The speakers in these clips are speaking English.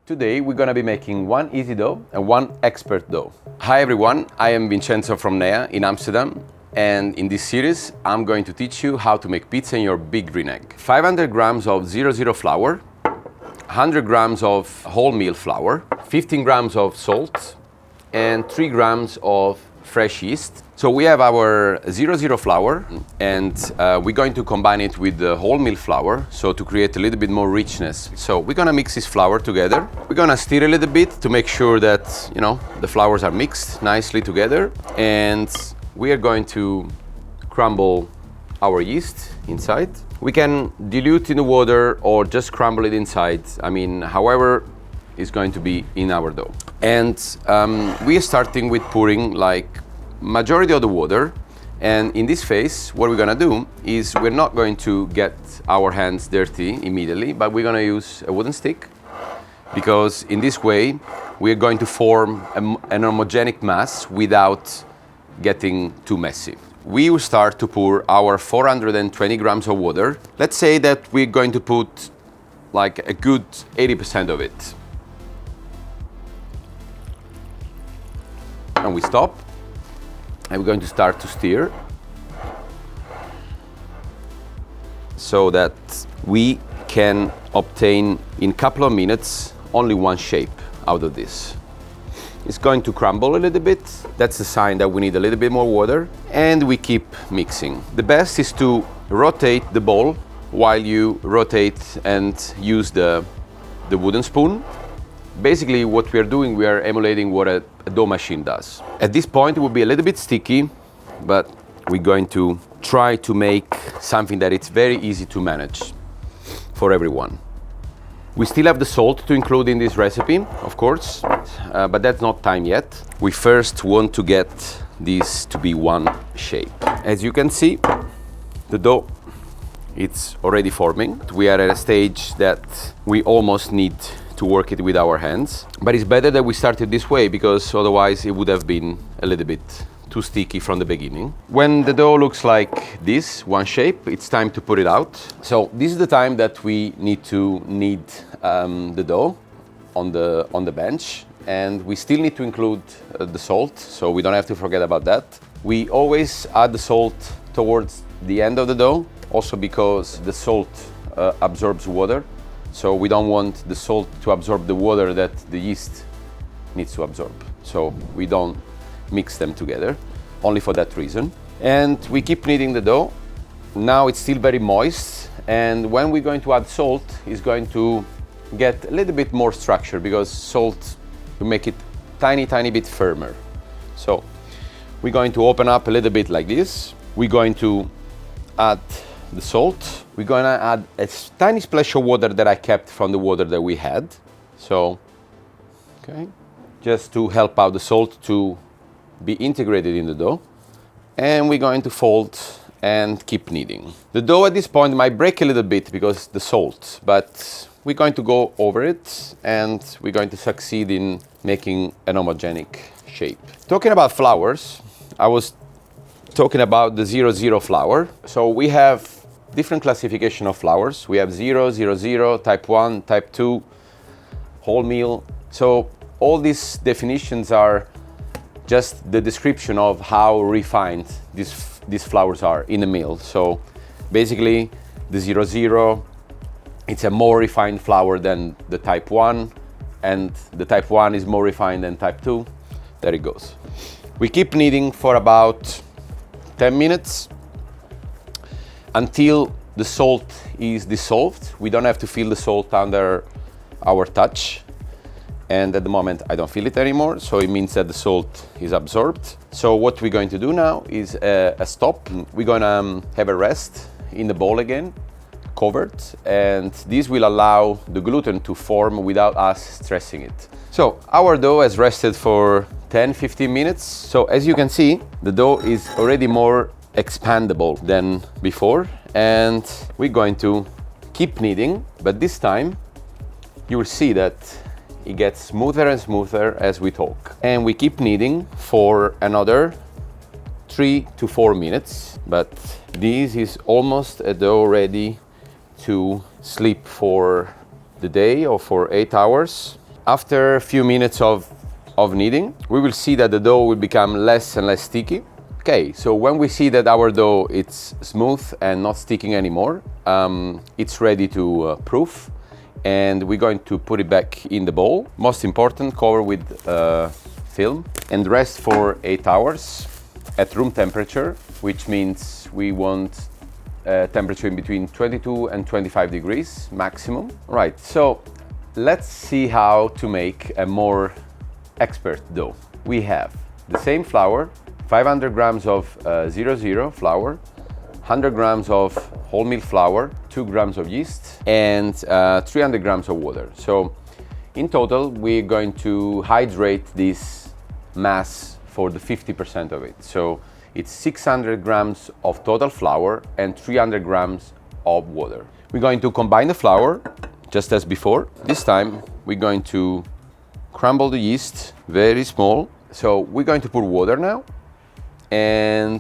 Today we're gonna be making one easy dough and one expert dough. Hi everyone, I am Vincenzo from nNea in Amsterdam, and in this series I'm going to teach you how to make pizza in your big green egg. 500 grams of 00 flour, 100 grams of wholemeal flour, 15 grams of salt, and 3 grams of fresh yeast. So we have our 00 flour, and we're going to combine it with the wholemeal flour, so to create a little bit more richness. So we're gonna mix this flour together. We're gonna stir a little bit to make sure that, the flours are mixed nicely together. And we are going to crumble our yeast inside. We can dilute in the water or just crumble it inside. However is going to be in our dough. And we are starting with pouring like majority of the water. And in this phase, what we're gonna do is we're not going to get our hands dirty immediately, but we're gonna use a wooden stick, because in this way, we're going to form an homogenic mass without getting too messy. We will start to pour our 420 grams of water. Let's say that we're going to put like a good 80% of it. And we stop, and we're going to start to stir so that we can obtain in a couple of minutes only one shape out of this. It's going to crumble a little bit. That's a sign that we need a little bit more water, and we keep mixing. The best is to rotate the bowl while you rotate and use the wooden spoon. Basically what we are doing, we are emulating what a dough machine does. At this point it will be a little bit sticky, but we're going to try to make something that it's very easy to manage for everyone. We still have the salt to include in this recipe, of course, but that's not time yet. We first want to get this to be one shape. As you can see, the dough, it's already forming. We are at a stage that we almost need to work it with our hands. But it's better that we started this way, because otherwise it would have been a little bit too sticky from the beginning. When the dough looks like this, one shape, it's time to put it out. So this is the time that we need to knead the dough on the bench. And we still need to include the salt, so we don't have to forget about that. We always add the salt towards the end of the dough, also because the salt absorbs water. So we don't want the salt to absorb the water that the yeast needs to absorb. So we don't mix them together, only for that reason. And we keep kneading the dough. Now it's still very moist, and when we're going to add salt, it's going to get a little bit more structure, because salt will make it tiny bit firmer. So we're going to open up a little bit like this. We're going to add the salt. We're gonna add a tiny splash of water that I kept from the water that we had. So, okay, just to help out the salt to be integrated in the dough. And we're going to fold and keep kneading. The dough at this point might break a little bit because the salt, but we're going to go over it, and we're going to succeed in making an homogenic shape. Talking about flours, I was talking about the 00 flour. So we have different classification of flours. We have 0, 00, type 1, type 2, wholemeal. So all these definitions are just the description of how refined these flours are in the mill. So basically the 00, it's a more refined flour than the type 1, and the type 1 is more refined than type 2. There it goes. We keep kneading for about 10 minutes until the salt is dissolved. We don't have to feel the salt under our touch. And at the moment I don't feel it anymore, so it means that the salt is absorbed. So what we're going to do now is a stop. We're gonna have a rest in the bowl again, covered, and this will allow the gluten to form without us stressing it. So our dough has rested for 10-15 minutes. So as you can see, the dough is already more expandable than before, and we're going to keep kneading, but this time you will see that it gets smoother and smoother as we talk. And we keep kneading for another 3 to 4 minutes, but this is almost a dough ready to sleep for the day or for 8 hours. After a few minutes of kneading, we will see that the dough will become less and less sticky. Okay, so when we see that our dough is smooth and not sticking anymore, it's ready to proof, and we're going to put it back in the bowl. Most important, cover with film and rest for 8 hours at room temperature, which means we want a temperature in between 22 and 25 degrees maximum. Right, so let's see how to make a more expert dough. We have the same flour, 500 grams of 00 flour, 100 grams of wholemeal flour, 2 grams of yeast, and 300 grams of water. So in total, we're going to hydrate this mass for the 50% of it. So it's 600 grams of total flour and 300 grams of water. We're going to combine the flour just as before. This time we're going to crumble the yeast very small. So we're going to put water now, and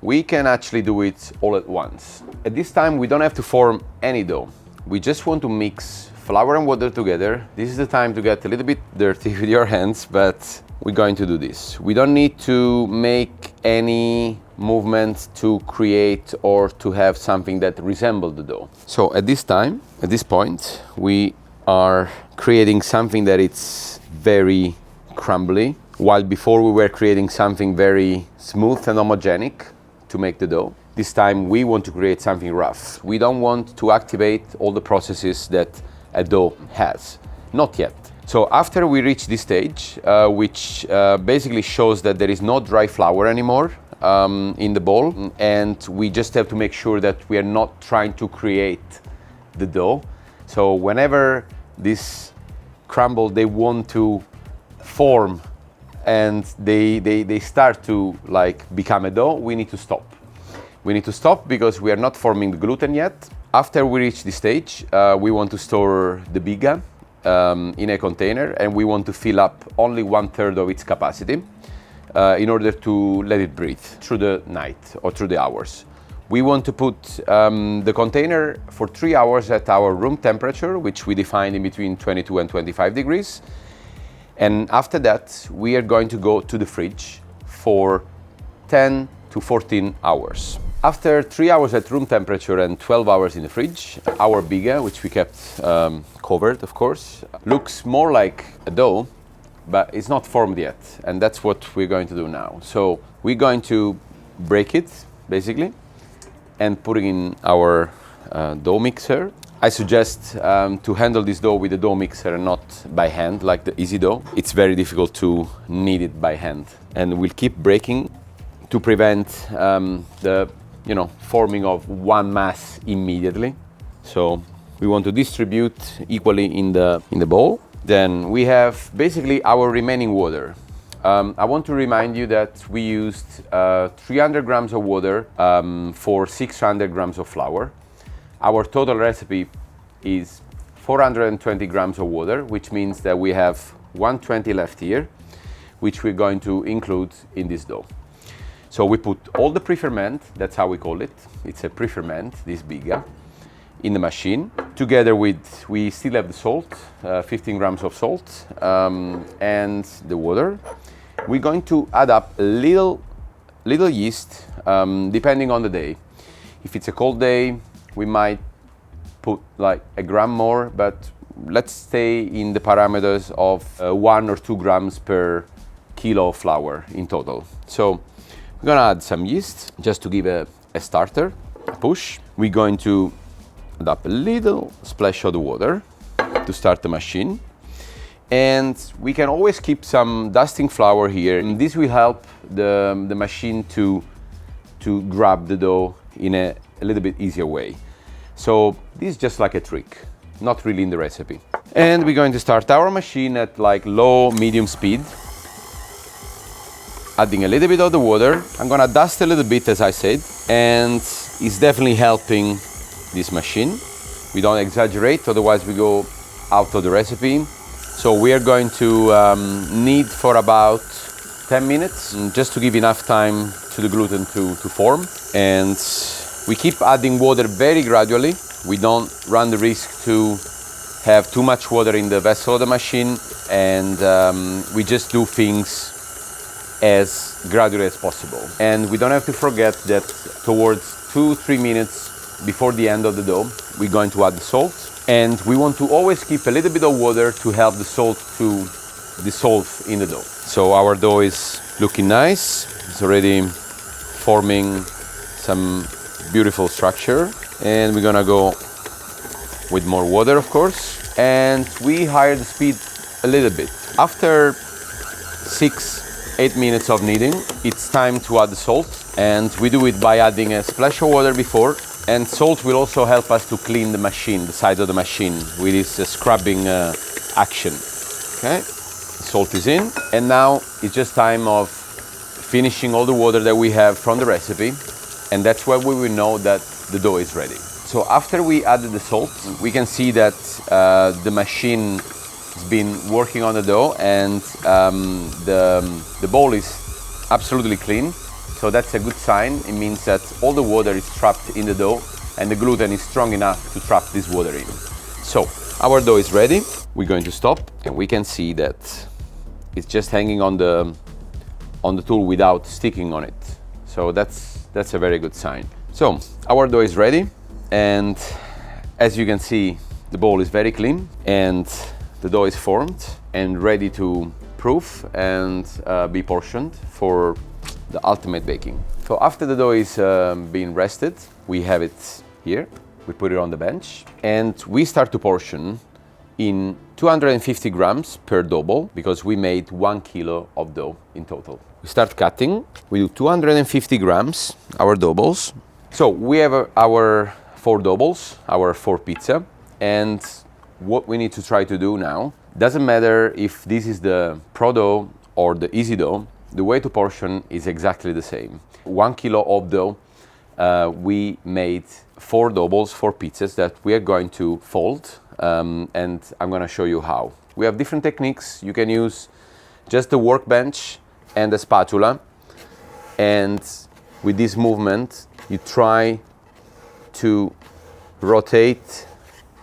we can actually do it all at once. At this time we don't have to form any dough. We just want to mix flour and water together. This is the time to get a little bit dirty with your hands, but we're going to do this. We don't need to make any movement to create or to have something that resembles the dough. So at this time, at this point, we are creating something that it's very crumbly, while before we were creating something very smooth and homogenic to make the dough. This time we want to create something rough. We don't want to activate all the processes that a dough has. Not yet. So after we reach this stage, which basically shows that there is no dry flour anymore in the bowl, and we just have to make sure that we are not trying to create the dough. So whenever this crumble, they want to form and they start to like become a dough, we need to stop. We need to stop because we are not forming the gluten yet. After we reach this stage, we want to store the biga in a container, and we want to fill up only 1/3 of its capacity in order to let it breathe through the night or through the hours. We want to put the container for 3 hours at our room temperature, which we define in between 22 and 25 degrees. And after that, we are going to go to the fridge for 10 to 14 hours. After 3 hours at room temperature and 12 hours in the fridge, our biga, which we kept covered, of course, looks more like a dough, but it's not formed yet. And that's what we're going to do now. So we're going to break it, basically, and put it in our dough mixer. I suggest to handle this dough with a dough mixer and not by hand, like the easy dough. It's very difficult to knead it by hand. And we'll keep breaking to prevent the forming of one mass immediately. So we want to distribute equally in the bowl. Then we have basically our remaining water. I want to remind you that we used 300 grams of water for 600 grams of flour. Our total recipe is 420 grams of water, which means that we have 120 left here, which we're going to include in this dough. So we put all the pre-ferment, that's how we call it. It's a pre-ferment, this biga, in the machine. Together with, we still have the salt, 15 grams of salt, and the water. We're going to add up a little yeast, depending on the day. If it's a cold day, we might put like a gram more, but let's stay in the parameters of 1 or 2 grams per kilo of flour in total. So we're gonna add some yeast just to give a starter, a push. We're going to add up a little splash of the water to start the machine. And we can always keep some dusting flour here, and this will help the machine to grab the dough in a little bit easier way. So this is just like a trick, not really in the recipe. And we're going to start our machine at like low, medium speed. Adding a little bit of the water. I'm gonna dust a little bit, as I said, and it's definitely helping this machine. We don't exaggerate, otherwise we go out of the recipe. So we are going to knead for about 10 minutes, just to give enough time to the gluten to form. And we keep adding water very gradually. We don't run the risk to have too much water in the vessel of the machine and we just do things as gradually as possible. And we don't have to forget that towards 2-3 minutes before the end of the dough, we're going to add the salt. And we want to always keep a little bit of water to help the salt to dissolve in the dough. So our dough is looking nice. It's already forming some beautiful structure. And we're gonna go with more water, of course. And we higher the speed a little bit. After 6-8 minutes of kneading, it's time to add the salt. And we do it by adding a splash of water before. And salt will also help us to clean the machine, the side of the machine, with this scrubbing action. Okay, salt is in. And now it's just time of finishing all the water that we have from the recipe. And that's where we will know that the dough is ready. So after we added the salt, we can see that the machine has been working on the dough, and the bowl is absolutely clean. So that's a good sign. It means that all the water is trapped in the dough and the gluten is strong enough to trap this water in. So our dough is ready. We're going to stop, and we can see that it's just hanging on the tool without sticking on it. So that's a very good sign. So our dough is ready, and as you can see, the bowl is very clean and the dough is formed and ready to proof and be portioned for the ultimate baking. So after the dough is being rested, we have it here. We put it on the bench and we start to portion in 250 grams per dough ball, because we made 1 kilo of dough in total. We start cutting. We do 250 grams, our dough balls. So we have our 4 dough balls, our 4 pizza, and what we need to try to do now, doesn't matter if this is the pro dough or the easy dough, the way to portion is exactly the same. 1 kilo of dough, we made 4 dough balls, 4 pizzas that we are going to fold, and I'm going to show you how. We have different techniques. You can use just the workbench and the spatula, and with this movement you try to rotate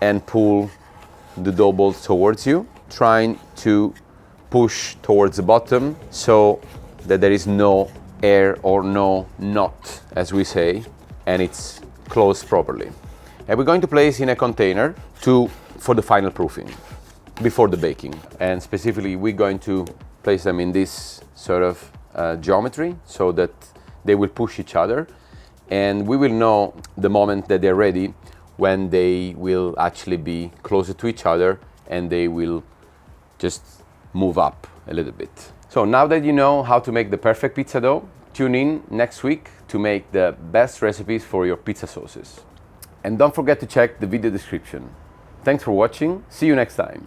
and pull the dough balls towards you, trying to push towards the bottom so that there is no air or no knot, as we say, and it's closed properly. And we're going to place in a container for the final proofing before the baking. And specifically, we're going to place them in this sort of geometry so that they will push each other, and we will know the moment that they're ready when they will actually be closer to each other and they will just move up a little bit. So now that you know how to make the perfect pizza dough, tune in next week to make the best recipes for your pizza sauces. And don't forget to check the video description. Thanks for watching. See you next time.